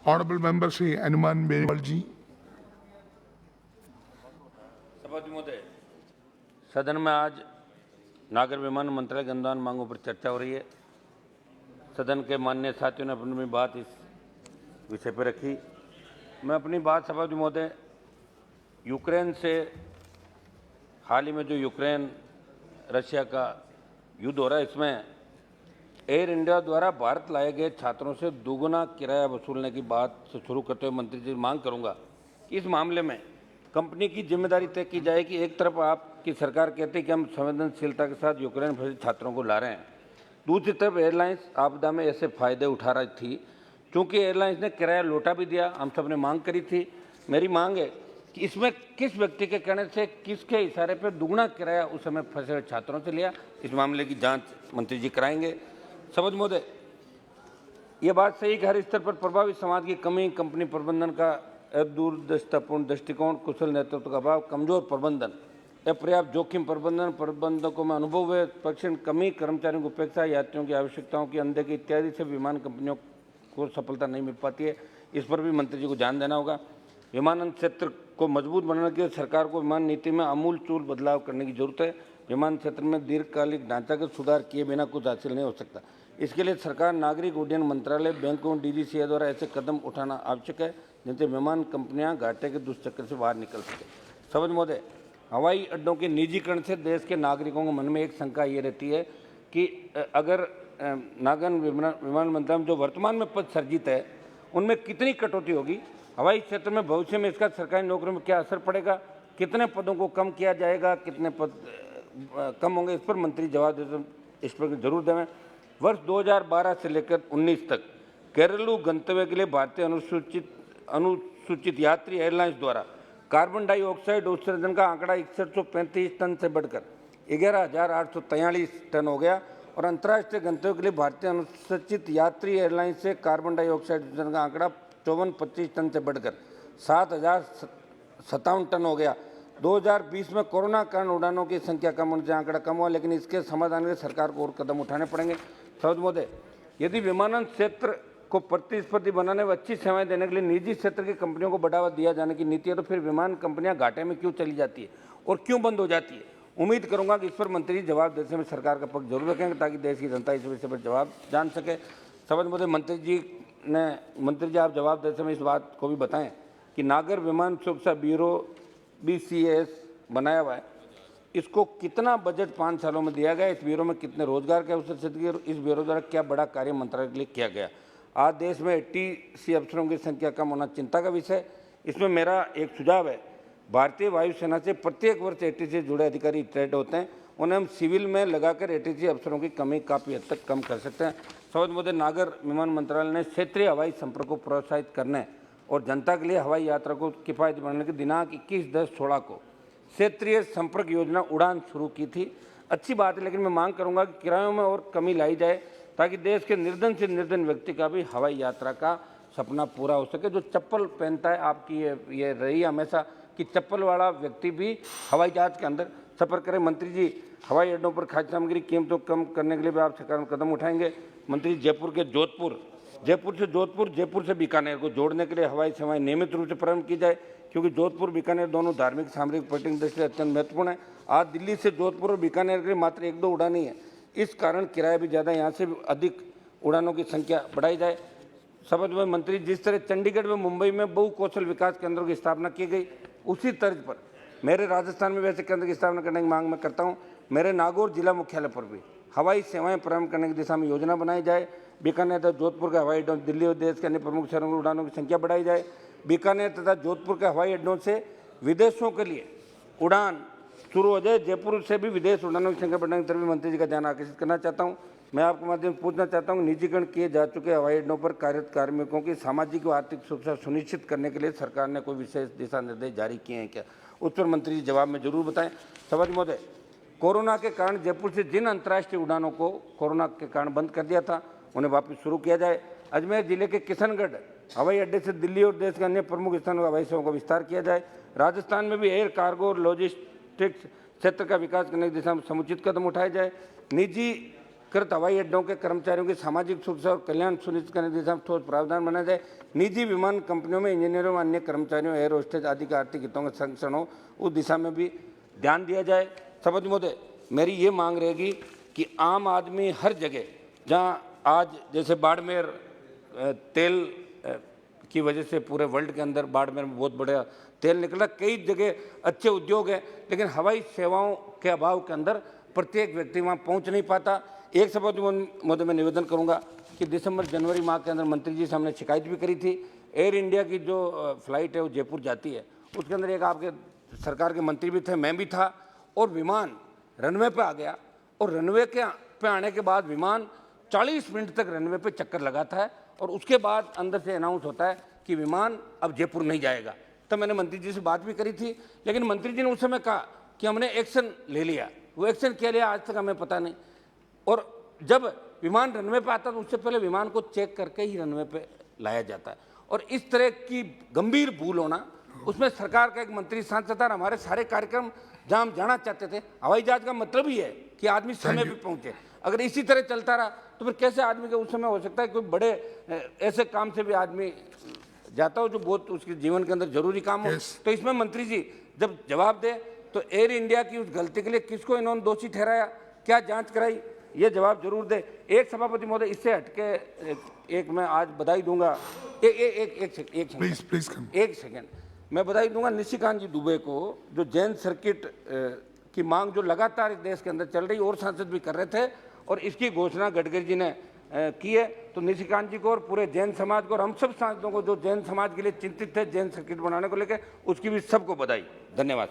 Honorable Member Sri Hanuman Beniwal ji. सभापति महोदय, सदन में आज नागर विमान मंत्रालय के अनुदान मांगों पर चर्चा हो रही है। सदन के माननीय साथियों ने अपनी बात इस विषय पर रखी। मैं अपनी बात सभापति महोदय यूक्रेन से हाल ही में जो यूक्रेन रशिया का युद्ध हो रहा है, इसमें एयर इंडिया द्वारा भारत लाए गए छात्रों से दोगुना किराया वसूलने की बात से शुरू करते हुए मंत्री जी मांग करूंगा कि इस मामले में कंपनी की जिम्मेदारी तय की जाए कि एक तरफ आपकी सरकार कहती है कि हम संवेदनशीलता के साथ यूक्रेन फंसे छात्रों को ला रहे हैं, दूसरी तरफ एयरलाइंस आपदा में ऐसे फायदे उठा रही थी। क्योंकि एयरलाइंस ने किराया लौटा भी दिया, हम सब ने मांग करी थी। मेरी मांग है कि इसमें किस व्यक्ति के कहने से किसके इशारे पर दुगुना किराया उस समय फंसे हुए छात्रों से लिया, इस मामले की जाँच मंत्री जी कराएंगे। सभापति महोदय, ये बात सही कि हर स्तर पर प्रभावी समाज की कमी, कंपनी प्रबंधन का दूरदृष्टिपूर्ण दृष्टिकोण, कुशल नेतृत्व का अभाव, कमजोर प्रबंधन, अपर्याप्त जोखिम प्रबंधन, प्रबंधकों में अनुभव हुए परीक्षण कमी, कर्मचारियों की उपेक्षा, यात्रियों की आवश्यकताओं की अनदेखी इत्यादि से विमान कंपनियों को सफलता नहीं मिल पाती है। इस पर भी मंत्री जी को ध्यान देना होगा। विमानन क्षेत्र को मजबूत बनाने के लिए सरकार को विमान नीति में आमूलचूल बदलाव करने की जरूरत है। विमान क्षेत्र में दीर्घकालिक ढांचागत सुधार किए बिना कुछ हासिल नहीं हो सकता। इसके लिए सरकार, नागरिक उड्डयन मंत्रालय, बैंकों, डीजीसीए द्वारा ऐसे कदम उठाना आवश्यक है जिनसे विमान कंपनियां घाटे के दुष्चक्र से बाहर निकल सके। सभापति महोदय, हवाई अड्डों के निजीकरण से देश के नागरिकों के मन में एक शंका ये रहती है कि अगर नागर विमान मंत्रालय में जो वर्तमान में पद सर्जित है उनमें कितनी कटौती होगी, हवाई क्षेत्र में भविष्य में इसका सरकारी नौकरियों में क्या असर पड़ेगा, कितने पदों को कम किया जाएगा, कितने पद कम होंगे, इस पर मंत्री जवाब इस पर जरूर दें। वर्ष 2012 से लेकर 19 तक घरेलू गंतव्य के लिए भारतीय अनुसूचित यात्री एयरलाइंस द्वारा कार्बन डाइऑक्साइड उत्सर्जन का आंकड़ा 6135 टन से बढ़कर 11,843 टन हो गया और अंतर्राष्ट्रीय गंतव्य के लिए भारतीय अनुसूचित यात्री एयरलाइंस से कार्बन डाइऑक्साइड उत्सर्जन का आंकड़ा 5425 टन से बढ़कर 7,057 टन हो गया। 2020 में कोरोना कारण उड़ानों की संख्या कम होने से आंकड़ा कम हुआ, लेकिन इसके समाधान के लिए सरकार को और कदम उठाने पड़ेंगे। सभापति महोदय, यदि विमानन क्षेत्र को प्रतिस्पर्धी बनाने व अच्छी सेवाएं देने के लिए निजी क्षेत्र की कंपनियों को बढ़ावा दिया जाने की नीति है, तो फिर विमान कंपनियां घाटे में क्यों चली जाती है और क्यों बंद हो जाती है? उम्मीद करूंगा कि इस पर मंत्री जवाब देने में सरकार का पक्ष जरूर रखेंगे ताकि देश की जनता इस विषय पर जवाब जान सके। सभापति महोदय, मंत्री जी आप जवाब देते समय इस बात को भी बताएं कि नागर विमान सुरक्षा ब्यूरो BCS बनाया हुआ है, इसको कितना बजट 5 सालों में दिया गया, इस ब्यूरो में कितने रोजगार के अवसर सृजित किए और इस ब्यूरो द्वारा क्या बड़ा कार्य मंत्रालय के लिए किया गया। आज देश में ATC अफसरों की संख्या कम होना चिंता का विषय। इसमें मेरा एक सुझाव है, भारतीय वायुसेना से प्रत्येक वर्ष ATC से जुड़े अधिकारी रिटायर्ड होते हैं, उन्हें हम सिविल में लगाकर ATC अफसरों की कमी काफ़ी हद तक कम कर सकते हैं। सभापति महोदय, नागर विमान मंत्रालय ने क्षेत्रीय हवाई संपर्क को प्रोत्साहित करने और जनता के लिए हवाई यात्रा को किफ़ायती बनाने के दिनांक 21/10/16 को क्षेत्रीय संपर्क योजना उड़ान शुरू की थी। अच्छी बात है, लेकिन मैं मांग करूंगा कि किरायों में और कमी लाई जाए ताकि देश के निर्धन से निर्धन व्यक्ति का भी हवाई यात्रा का सपना पूरा हो सके। जो चप्पल पहनता है, आपकी ये रही हमेशा कि चप्पल वाला व्यक्ति भी हवाई जहाज के अंदर सफ़र करे। मंत्री जी, हवाई अड्डों पर खाद्य सामग्री कीमतों को कम करने के लिए भी आप सरकार कदम उठाएंगे। मंत्री, जयपुर से बीकानेर को जोड़ने के लिए हवाई सेवाएं नियमित रूप से प्रारंभ की जाए, क्योंकि जोधपुर बीकानेर दोनों धार्मिक, सामरिक, पर्यटन दृष्टि से अत्यंत महत्वपूर्ण है। आज दिल्ली से जोधपुर और बीकानेर के लिए मात्र 1-2 उड़ानें हैं, इस कारण किराया भी ज़्यादा, यहाँ से अधिक उड़ानों की संख्या बढ़ाई जाए। सभापति में मंत्री, जिस तरह चंडीगढ़ व मुंबई में बहु कौशल विकास केंद्रों की स्थापना की गई, उसी तर्ज पर मेरे राजस्थान में वैसे केंद्र की स्थापना करने की मांग मैं करता हूँ। मेरे नागौर जिला मुख्यालय पर भी हवाई सेवाएं प्रारंभ करने की दिशा में योजना बनाई जाए। बीकानेर तथा जोधपुर के हवाई अड्डों, दिल्ली और देश के अन्य प्रमुख शहरों में उड़ानों की संख्या बढ़ाई जाए। बीकानेर तथा जोधपुर के हवाई अड्डों से विदेशों के लिए उड़ान शुरू हो जाए। जयपुर से भी विदेश उड़ानों की संख्या बढ़ाने की तरफ मंत्री जी का ध्यान आकर्षित करना चाहता हूँ। मैं आपके माध्यम से पूछना चाहता हूँ, निजीकरण किए जा चुके हवाई अड्डों पर कार्यरत कार्मिकों की सामाजिक व आर्थिक सुरक्षा सुनिश्चित करने के लिए सरकार ने कोई विशेष दिशा निर्देश जारी किए हैं क्या? उस पर मंत्री जी जवाब में जरूर बताएं। सभापति महोदय, कोरोना के कारण जयपुर से जिन अंतर्राष्ट्रीय उड़ानों को कोरोना के कारण बंद कर दिया था, उन्हें वापस शुरू किया जाए। अजमेर जिले के किशनगढ़ हवाई अड्डे से दिल्ली और देश के अन्य प्रमुख स्थानों पर हवाई सेवाओं का विस्तार किया जाए। राजस्थान में भी एयर कार्गो और लॉजिस्टिक्स क्षेत्र का विकास करने की दिशा में समुचित कदम उठाए जाए। निजी अधिकृत हवाई अड्डों के कर्मचारियों की सामाजिक सुरक्षा और कल्याण सुनिश्चित करने की दिशा में ठोस प्रावधान बनाया जाए। निजी विमान कंपनियों में इंजीनियरों व अन्य कर्मचारियों, एयर होस्टेज आदि के आर्थिक हितों का संरक्षण हो, उस दिशा में भी ध्यान दिया जाए। सभापति महोदय, मेरी ये मांग रहेगी कि आम आदमी हर जगह, जहाँ आज जैसे बाड़मेर तेल की वजह से पूरे वर्ल्ड के अंदर बाड़मेर में बहुत बड़ा तेल निकला, कई जगह अच्छे उद्योग हैं, लेकिन हवाई सेवाओं के अभाव के अंदर प्रत्येक व्यक्ति वहाँ पहुँच नहीं पाता। एक सभापति महोदय, मैं निवेदन करूँगा कि दिसंबर जनवरी माह के अंदर मंत्री जी से हमने शिकायत भी करी थी। एयर इंडिया की जो फ्लाइट है वो जयपुर जाती है, उसके अंदर एक आपके सरकार के मंत्री भी थे, मैं भी था, और विमान रनवे पे आ गया, और रनवे के पे आने के बाद विमान 40 मिनट तक रनवे पे चक्कर लगाता है, और उसके बाद अंदर से अनाउंस होता है कि विमान अब जयपुर नहीं जाएगा। तब मैंने मंत्री जी से बात भी करी थी, लेकिन मंत्री जी ने उस समय कहा कि हमने एक्शन ले लिया। वो एक्शन क्या लिया आज तक हमें पता नहीं। और जब विमान रनवे पे आता तो उससे पहले विमान को चेक करके ही रनवे पे लाया जाता है, और इस तरह की गंभीर भूल होना, उसमें सरकार का एक मंत्री सांसद था, हमारे सारे कार्यक्रम जहाँ हम जाना चाहते थे, हवाई जहाज का मतलब ही है कि आदमी समय पे पहुंचे। अगर इसी तरह चलता रहा तो फिर कैसे आदमी का उस समय हो सकता है कोई बड़े ऐसे काम से भी आदमी जाता हो जो बहुत उसके जीवन के अंदर जरूरी काम हो। तो इसमें मंत्री जी जब जवाब दे तो एयर इंडिया की उस गलती के लिए किसको इन्होंने दोषी ठहराया, क्या जांच कराई, ये जवाब जरूर दे। एक सभापति महोदय, इससे हटके एक मैं आज बधाई दूंगा, एक सेकेंड मैं बधाई दूंगा निशिकांत जी दुबे को, जो जैन सर्किट की मांग जो लगातार इस देश के अंदर चल रही, और सांसद भी कर रहे थे, और इसकी घोषणा गडकरी जी ने की है। तो निशिकांत जी को और पूरे जैन समाज को और हम सब सांसदों को जो जैन समाज के लिए चिंतित थे जैन सर्किट बनाने को लेकर, उसकी भी सबको बधाई। धन्यवाद।